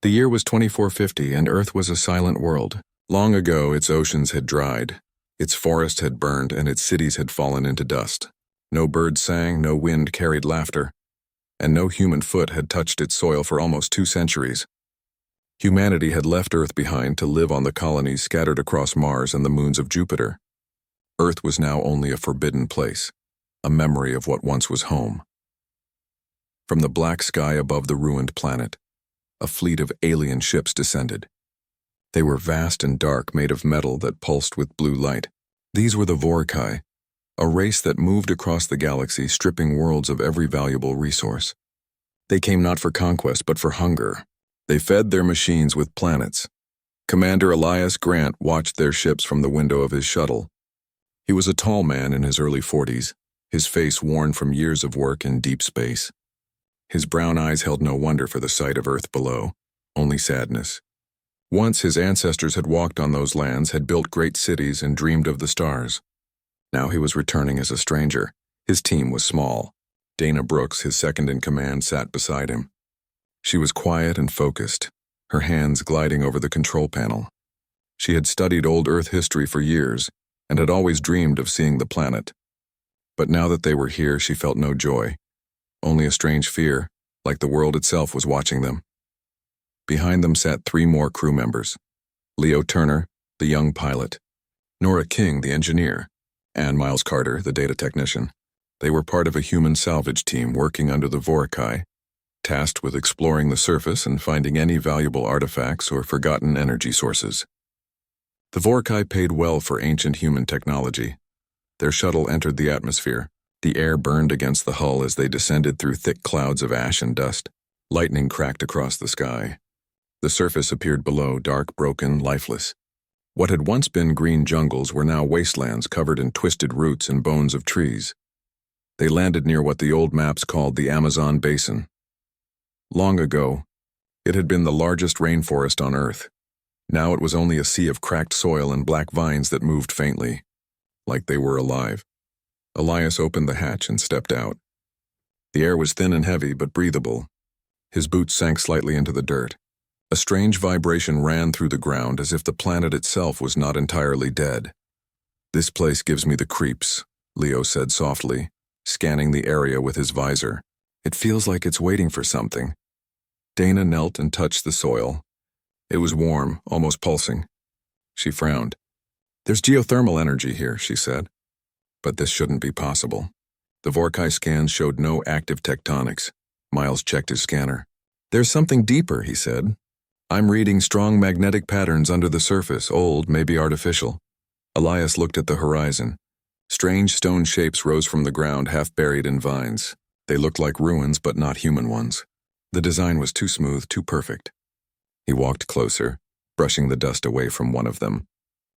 The year was 2450, and Earth was a silent world. Long ago, its oceans had dried, its forests had burned, and its cities had fallen into dust. No bird sang, no wind carried laughter, and no human foot had touched its soil for almost 2 centuries. Humanity had left Earth behind to live on the colonies scattered across Mars and the moons of Jupiter. Earth was now only a forbidden place, a memory of what once was home. From the black sky above the ruined planet, a fleet of alien ships descended. They were vast and dark, made of metal that pulsed with blue light. These were the Vorkai, a race that moved across the galaxy, stripping worlds of every valuable resource. They came not for conquest, but for hunger. They fed their machines with planets. Commander Elias Grant watched their ships from the window of his shuttle. He was a tall man in his early 40s, his face worn from years of work in deep space. His brown eyes held no wonder for the sight of Earth below, only sadness. Once his ancestors had walked on those lands, had built great cities, and dreamed of the stars. Now he was returning as a stranger. His team was small. Dana Brooks, his second-in-command, sat beside him. She was quiet and focused, her hands gliding over the control panel. She had studied old Earth history for years and had always dreamed of seeing the planet. But now that they were here, she felt no joy, only a strange fear, like the world itself was watching them. Behind them sat 3 more crew members: Leo Turner, the young pilot; Nora King, the engineer; and Miles Carter, the data technician. They were part of a human salvage team working under the Vorkai, tasked with exploring the surface and finding any valuable artifacts or forgotten energy sources. The Vorkai paid well for ancient human technology. Their shuttle entered the atmosphere. The air burned against the hull as they descended through thick clouds of ash and dust. Lightning cracked across the sky. The surface appeared below, dark, broken, lifeless. What had once been green jungles were now wastelands covered in twisted roots and bones of trees. They landed near what the old maps called the Amazon Basin. Long ago, it had been the largest rainforest on Earth. Now it was only a sea of cracked soil and black vines that moved faintly, like they were alive. Elias opened the hatch and stepped out. The air was thin and heavy, but breathable. His boots sank slightly into the dirt. A strange vibration ran through the ground, as if the planet itself was not entirely dead. "This place gives me the creeps," Leo said softly, scanning the area with his visor. "It feels like it's waiting for something." Dana knelt and touched the soil. It was warm, almost pulsing. She frowned. "There's geothermal energy here," she said. But this shouldn't be possible. The Vorkai scans showed no active tectonics. Miles checked his scanner. "There's something deeper," he said. "I'm reading strong magnetic patterns under the surface, old, maybe artificial." Elias looked at the horizon. Strange stone shapes rose from the ground, half buried in vines. They looked like ruins, but not human ones. The design was too smooth, too perfect. He walked closer, brushing the dust away from one of them.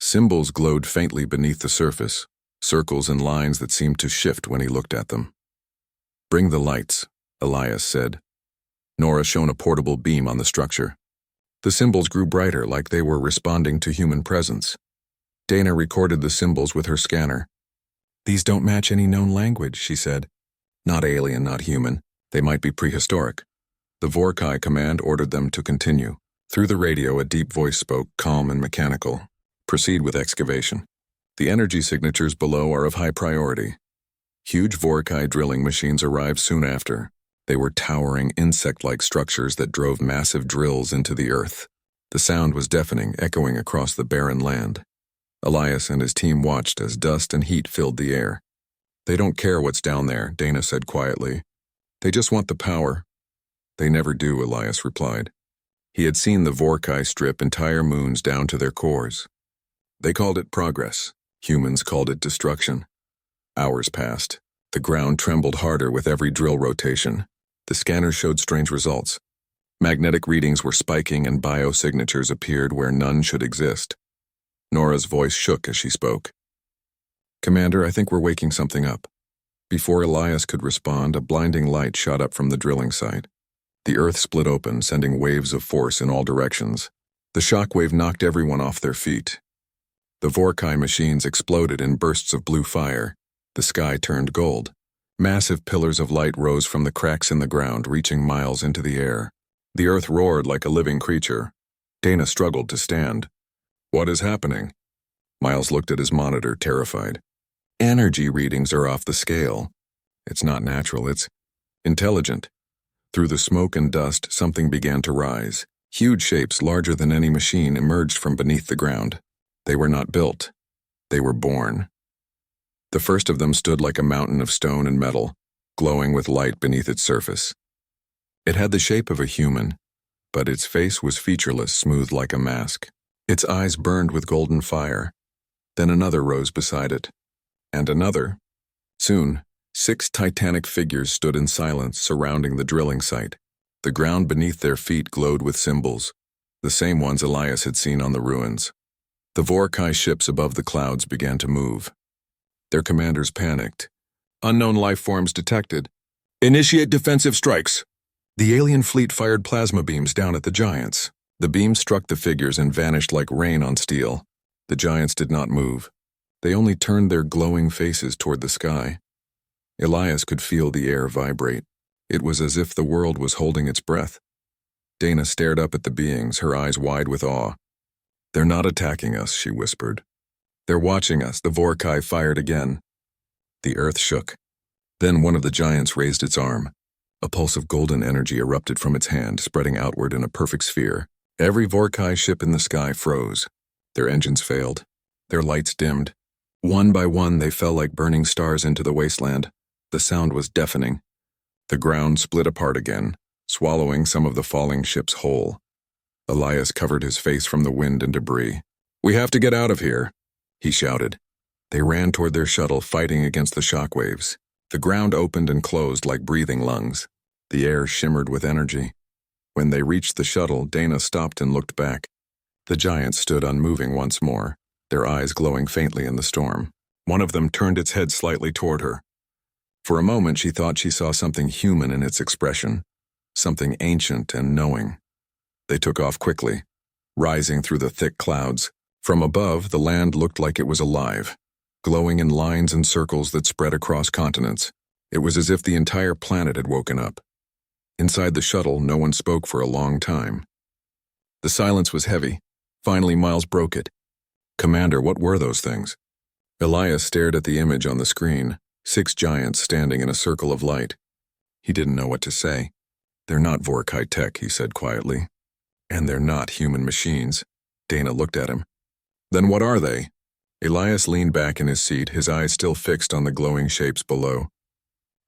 Symbols glowed faintly beneath the surface, circles and lines that seemed to shift when he looked at them. "Bring the lights," Elias said. Nora shone a portable beam on the structure. The symbols grew brighter, like they were responding to human presence. Dana recorded the symbols with her scanner. "These don't match any known language," she said. "Not alien, not human. They might be prehistoric." The Vorkai command ordered them to continue. Through the radio, a deep voice spoke, calm and mechanical. "Proceed with excavation. The energy signatures below are of high priority." Huge Vorkai drilling machines arrived soon after. They were towering, insect-like structures that drove massive drills into the earth. The sound was deafening, echoing across the barren land. Elias and his team watched as dust and heat filled the air. "They don't care what's down there," Dana said quietly. "They just want the power." "They never do," Elias replied. He had seen the Vorkai strip entire moons down to their cores. They called it progress. Humans called it destruction. Hours passed. The ground trembled harder with every drill rotation. The scanners showed strange results. Magnetic readings were spiking and biosignatures appeared where none should exist. Nora's voice shook as she spoke. "Commander, I think we're waking something up." Before Elias could respond, a blinding light shot up from the drilling site. The earth split open, sending waves of force in all directions. The shockwave knocked everyone off their feet. The Vorkai machines exploded in bursts of blue fire. The sky turned gold. Massive pillars of light rose from the cracks in the ground, reaching miles into the air. The earth roared like a living creature. Dana struggled to stand. What is happening? Miles looked at his monitor, terrified. Energy readings are off the scale. It's not natural, it's intelligent. Through the smoke and dust, something began to rise. Huge shapes larger than any machine emerged from beneath the ground. They were not built. They were born. The first of them stood like a mountain of stone and metal, glowing with light beneath its surface. It had the shape of a human, but its face was featureless, smooth like a mask. Its eyes burned with golden fire. Then another rose beside it, and another. Soon, 6 titanic figures stood in silence surrounding the drilling site. The ground beneath their feet glowed with symbols, the same ones Elias had seen on the ruins. The Vorkai ships above the clouds began to move. Their commanders panicked. Unknown life forms detected. Initiate defensive strikes. The alien fleet fired plasma beams down at the giants. The beams struck the figures and vanished like rain on steel. The giants did not move. They only turned their glowing faces toward the sky. Elias could feel the air vibrate. It was as if the world was holding its breath. Dana stared up at the beings, her eyes wide with awe. They're not attacking us, she whispered. They're watching us, the Vorkai fired again. The earth shook. Then one of the giants raised its arm. A pulse of golden energy erupted from its hand, spreading outward in a perfect sphere. Every Vorkai ship in the sky froze. Their engines failed. Their lights dimmed. One by one, they fell like burning stars into the wasteland. The sound was deafening. The ground split apart again, swallowing some of the falling ships whole. Elias covered his face from the wind and debris. We have to get out of here, he shouted. They ran toward their shuttle, fighting against the shockwaves. The ground opened and closed like breathing lungs. The air shimmered with energy. When they reached the shuttle, Dana stopped and looked back. The giants stood unmoving once more, their eyes glowing faintly in the storm. One of them turned its head slightly toward her. For a moment, she thought she saw something human in its expression, something ancient and knowing. They took off quickly, rising through the thick clouds. From above, the land looked like it was alive, glowing in lines and circles that spread across continents. It was as if the entire planet had woken up. Inside the shuttle, no one spoke for a long time. The silence was heavy. Finally, Miles broke it. Commander, what were those things? Elias stared at the image on the screen, 6 giants standing in a circle of light. He didn't know what to say. They're not Vorkai tech, he said quietly. And they're not human machines. Dana looked at him. Then what are they? Elias leaned back in his seat, his eyes still fixed on the glowing shapes below.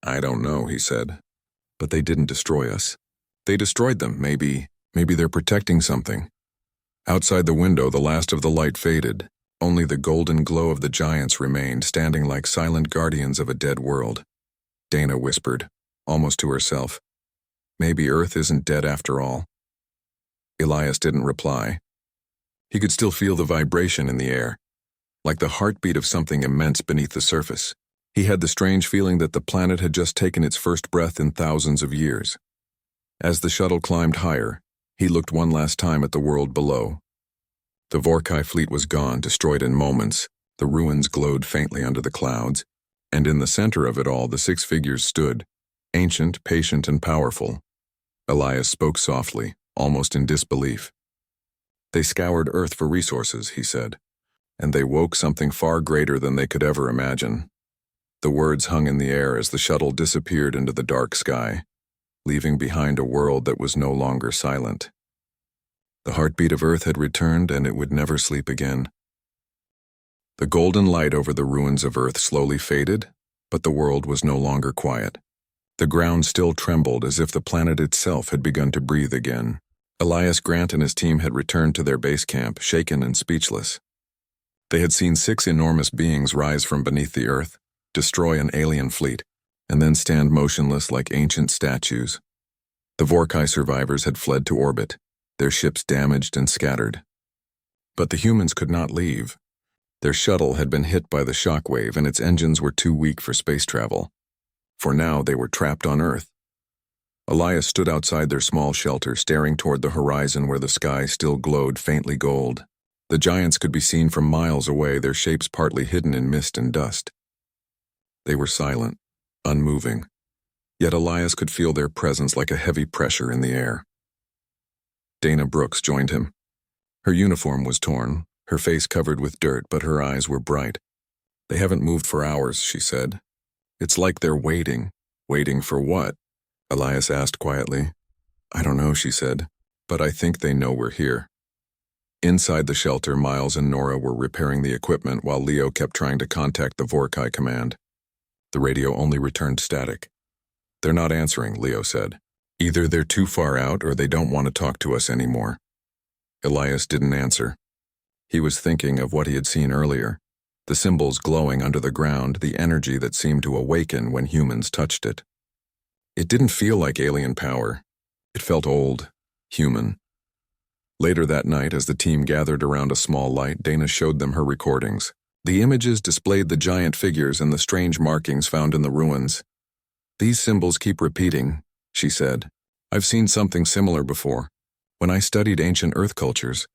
I don't know, he said. But they didn't destroy us. They destroyed them, maybe they're protecting something. Outside the window, the last of the light faded. Only the golden glow of the giants remained, standing like silent guardians of a dead world. Dana whispered, almost to herself. Maybe Earth isn't dead after all. Elias didn't reply. He could still feel the vibration in the air, like the heartbeat of something immense beneath the surface. He had the strange feeling that the planet had just taken its first breath in thousands of years. As the shuttle climbed higher, he looked one last time at the world below. The Vorkai fleet was gone, destroyed in moments. The ruins glowed faintly under the clouds, and in the center of it all the 6 figures stood, ancient, patient, and powerful. Elias spoke softly, almost in disbelief. They scoured Earth for resources, he said, and they woke something far greater than they could ever imagine. The words hung in the air as the shuttle disappeared into the dark sky, leaving behind a world that was no longer silent. The heartbeat of Earth had returned, and it would never sleep again. The golden light over the ruins of Earth slowly faded, but the world was no longer quiet. The ground still trembled as if the planet itself had begun to breathe again. Elias Grant and his team had returned to their base camp, shaken and speechless. They had seen 6 enormous beings rise from beneath the Earth, destroy an alien fleet, and then stand motionless like ancient statues. The Vorkai survivors had fled to orbit, their ships damaged and scattered. But the humans could not leave. Their shuttle had been hit by the shockwave, and its engines were too weak for space travel. For now, they were trapped on Earth. Elias stood outside their small shelter, staring toward the horizon where the sky still glowed faintly gold. The giants could be seen from miles away, their shapes partly hidden in mist and dust. They were silent, unmoving, yet Elias could feel their presence like a heavy pressure in the air. Dana Brooks joined him. Her uniform was torn, her face covered with dirt, but her eyes were bright. "They haven't moved for hours," she said. "It's like they're waiting." "Waiting for what?" Elias asked quietly. "I don't know," she said, "but I think they know we're here." Inside the shelter, Miles and Nora were repairing the equipment while Leo kept trying to contact the Vorkai command. The radio only returned static. "They're not answering," Leo said. "Either they're too far out or they don't want to talk to us anymore." Elias didn't answer. He was thinking of what he had seen earlier, the symbols glowing under the ground, the energy that seemed to awaken when humans touched it. It didn't feel like alien power. It felt old, human. Later that night, as the team gathered around a small light, Dana showed them her recordings. The images displayed the giant figures and the strange markings found in the ruins. "These symbols keep repeating," she said. "I've seen something similar before. When I studied ancient Earth cultures,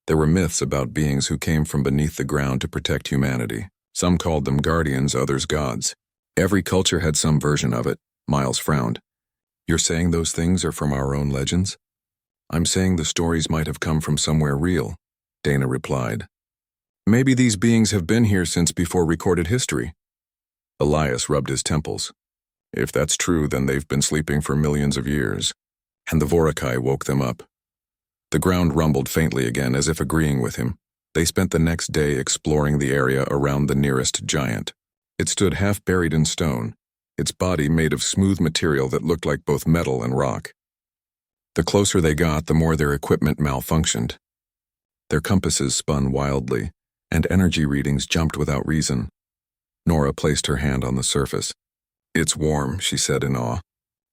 there were myths about beings who came from beneath the ground to protect humanity. Some called them guardians, others gods. Every culture had some version of it." Miles frowned. "You're saying those things are from our own legends?" "I'm saying the stories might have come from somewhere real," Dana replied. "Maybe these beings have been here since before recorded history." Elias rubbed his temples. "If that's true, then they've been sleeping for millions of years." And the Vorkai woke them up. The ground rumbled faintly again, as if agreeing with him. They spent the next day exploring the area around the nearest giant. It stood half buried in stone, its body made of smooth material that looked like both metal and rock. The closer they got, the more their equipment malfunctioned. Their compasses spun wildly, and energy readings jumped without reason. Nora placed her hand on the surface. "It's warm," she said in awe.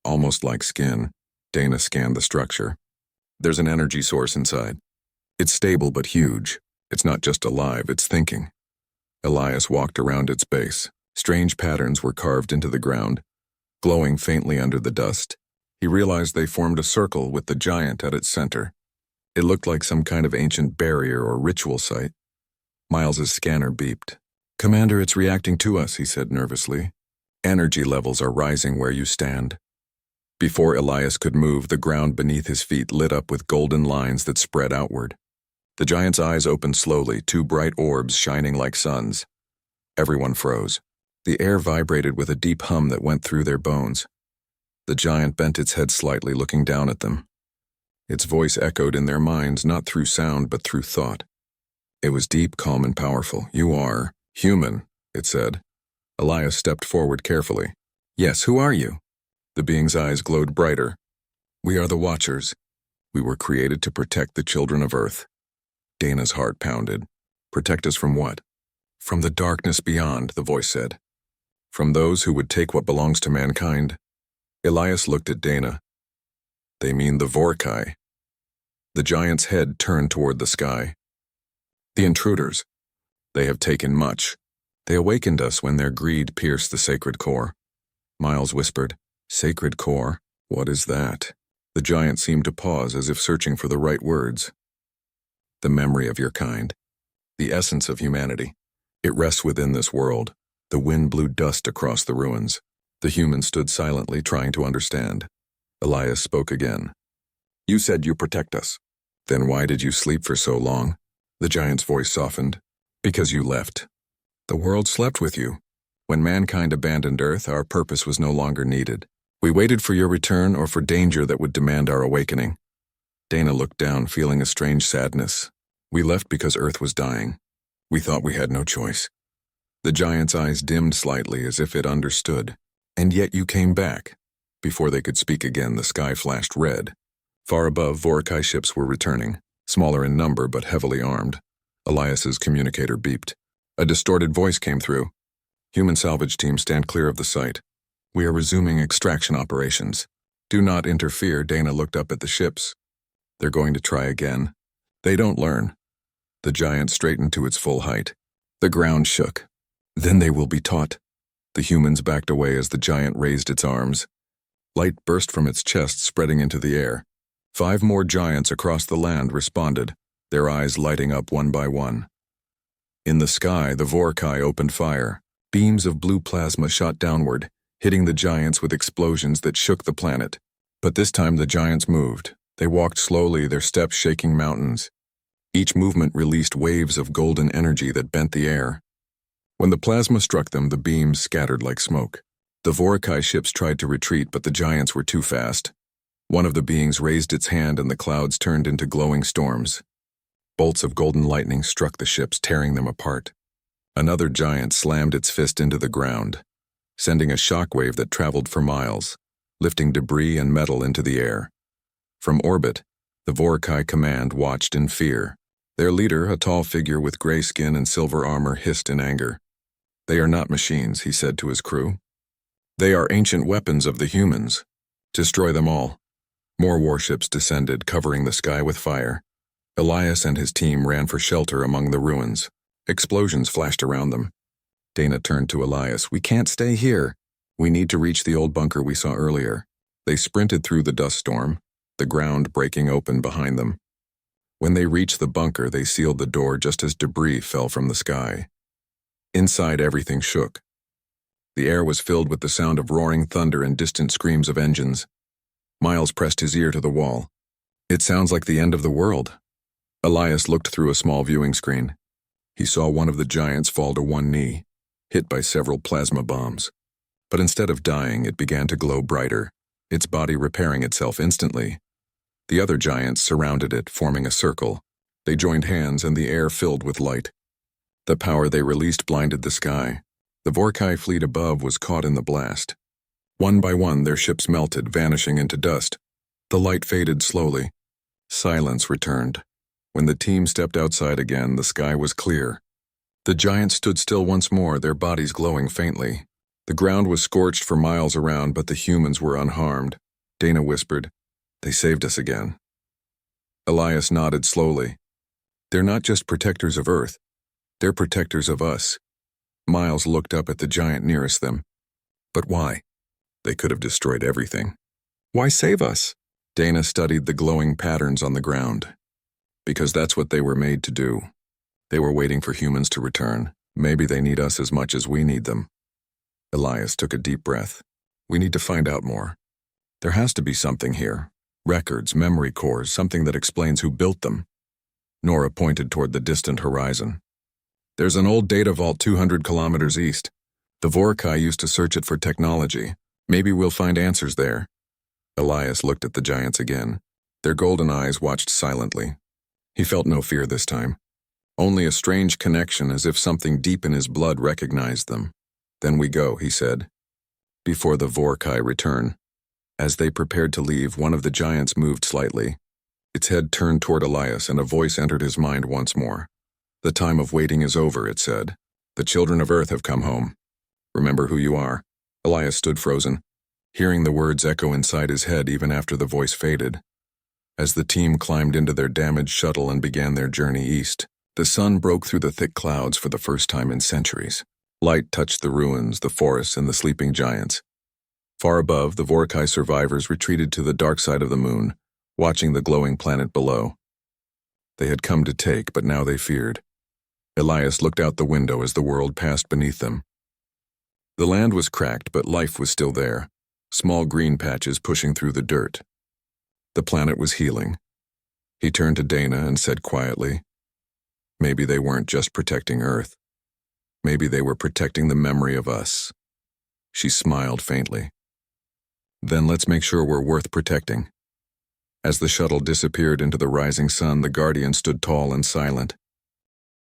"Almost like skin." Dana scanned the structure. "There's an energy source inside. It's stable but huge. It's not just alive, it's thinking." Elias walked around its base. Strange patterns were carved into the ground, glowing faintly under the dust. He realized they formed a circle with the giant at its center. It looked like some kind of ancient barrier or ritual site. Miles's scanner beeped. "Commander, it's reacting to us," he said nervously. "Energy levels are rising where you stand." Before Elias could move, the ground beneath his feet lit up with golden lines that spread outward. The giant's eyes opened slowly, two bright orbs shining like suns. Everyone froze. The air vibrated with a deep hum that went through their bones. The giant bent its head slightly, looking down at them. Its voice echoed in their minds, not through sound but through thought. It was deep, calm, and powerful. "You are human," it said. Elias stepped forward carefully. "Yes, who are you?" The being's eyes glowed brighter. "We are the Watchers. We were created to protect the children of Earth." Dana's heart pounded. "Protect us from what?" "From the darkness beyond," the voice said. "From those who would take what belongs to mankind." Elias looked at Dana. "They mean the Vorkai." The giant's head turned toward the sky. "The intruders. They have taken much. They awakened us when their greed pierced the sacred core." Miles whispered, "Sacred core? What is that?" The giant seemed to pause, as if searching for the right words. "The memory of your kind. The essence of humanity. It rests within this world." The wind blew dust across the ruins. The humans stood silently, trying to understand. Elias spoke again. "You said you protect us. Then why did you sleep for so long?" The giant's voice softened. "Because you left. The world slept with you. When mankind abandoned Earth, our purpose was no longer needed. We waited for your return or for danger that would demand our awakening." Dana looked down, feeling a strange sadness. "We left because Earth was dying. We thought we had no choice." The giant's eyes dimmed slightly, as if it understood. "And yet you came back." Before they could speak again, the sky flashed red. Far above, Vorkai ships were returning, smaller in number but heavily armed. Elias's communicator beeped. A distorted voice came through. "Human salvage team, stand clear of the site. We are resuming extraction operations. Do not interfere." Dana looked up at the ships. "They're going to try again. They don't learn." The giant straightened to its full height. The ground shook. "Then they will be taught." The humans backed away as the giant raised its arms. Light burst from its chest, spreading into the air. 5 more giants across the land responded, their eyes lighting up one by one. In the sky, the Vorkai opened fire. Beams of blue plasma shot downward, hitting the giants with explosions that shook the planet. But this time the giants moved. They walked slowly, their steps shaking mountains. Each movement released waves of golden energy that bent the air. When the plasma struck them, the beams scattered like smoke. The Vorakai ships tried to retreat, but the giants were too fast. One of the beings raised its hand and the clouds turned into glowing storms. Bolts of golden lightning struck the ships, tearing them apart. Another giant slammed its fist into the ground, sending a shockwave that traveled for miles, lifting debris and metal into the air. From orbit, the Vorakai command watched in fear. Their leader, a tall figure with gray skin and silver armor, hissed in anger. "They are not machines," he said to his crew. "They are ancient weapons of the humans. Destroy them all." More warships descended, covering the sky with fire. Elias and his team ran for shelter among the ruins. Explosions flashed around them. Dana turned to Elias. "We can't stay here. We need to reach the old bunker we saw earlier." They sprinted through the dust storm, the ground breaking open behind them. When they reached the bunker, they sealed the door just as debris fell from the sky. Inside, everything shook. The air was filled with the sound of roaring thunder and distant screams of engines. Miles pressed his ear to the wall. "It sounds like the end of the world." Elias looked through a small viewing screen. He saw one of the giants fall to one knee, hit by several plasma bombs. But instead of dying, it began to glow brighter, its body repairing itself instantly. The other giants surrounded it, forming a circle. They joined hands and the air filled with light. The power they released blinded the sky. The Vorakai fleet above was caught in the blast. One by one, their ships melted, vanishing into dust. The light faded slowly. Silence returned. When the team stepped outside again, the sky was clear. The giants stood still once more, their bodies glowing faintly. The ground was scorched for miles around, but the humans were unharmed. Dana whispered, "They saved us again." Elias nodded slowly. "They're not just protectors of Earth. They're protectors of us." Miles looked up at the giant nearest them. "But why? They could have destroyed everything. Why save us?" Dana studied the glowing patterns on the ground. "Because that's what they were made to do. They were waiting for humans to return. Maybe they need us as much as we need them." Elias took a deep breath. "We need to find out more. There has to be something here. Records, memory cores, something that explains who built them." Nora pointed toward the distant horizon. "There's an old data vault 200 kilometers east. The Vorakai used to search it for technology. Maybe we'll find answers there." Elias looked at the giants again. Their golden eyes watched silently. He felt no fear this time. Only a strange connection, as if something deep in his blood recognized them. "Then we go," he said, before the Vorakai return. As they prepared to leave, one of the giants moved slightly. Its head turned toward Elias, and a voice entered his mind once more. "The time of waiting is over," it said. "The children of Earth have come home. Remember who you are." Elias stood frozen, hearing the words echo inside his head even after the voice faded. As the team climbed into their damaged shuttle and began their journey east, the sun broke through the thick clouds for the first time in centuries. Light touched the ruins, the forests, and the sleeping giants. Far above, the Vorakai survivors retreated to the dark side of the moon, watching the glowing planet below. They had come to take, but now they feared. Elias looked out the window as the world passed beneath them. The land was cracked, but life was still there, small green patches pushing through the dirt. The planet was healing. He turned to Dana and said quietly, "Maybe they weren't just protecting Earth. Maybe they were protecting the memory of us." She smiled faintly. "Then let's make sure we're worth protecting." As the shuttle disappeared into the rising sun, the Guardian stood tall and silent.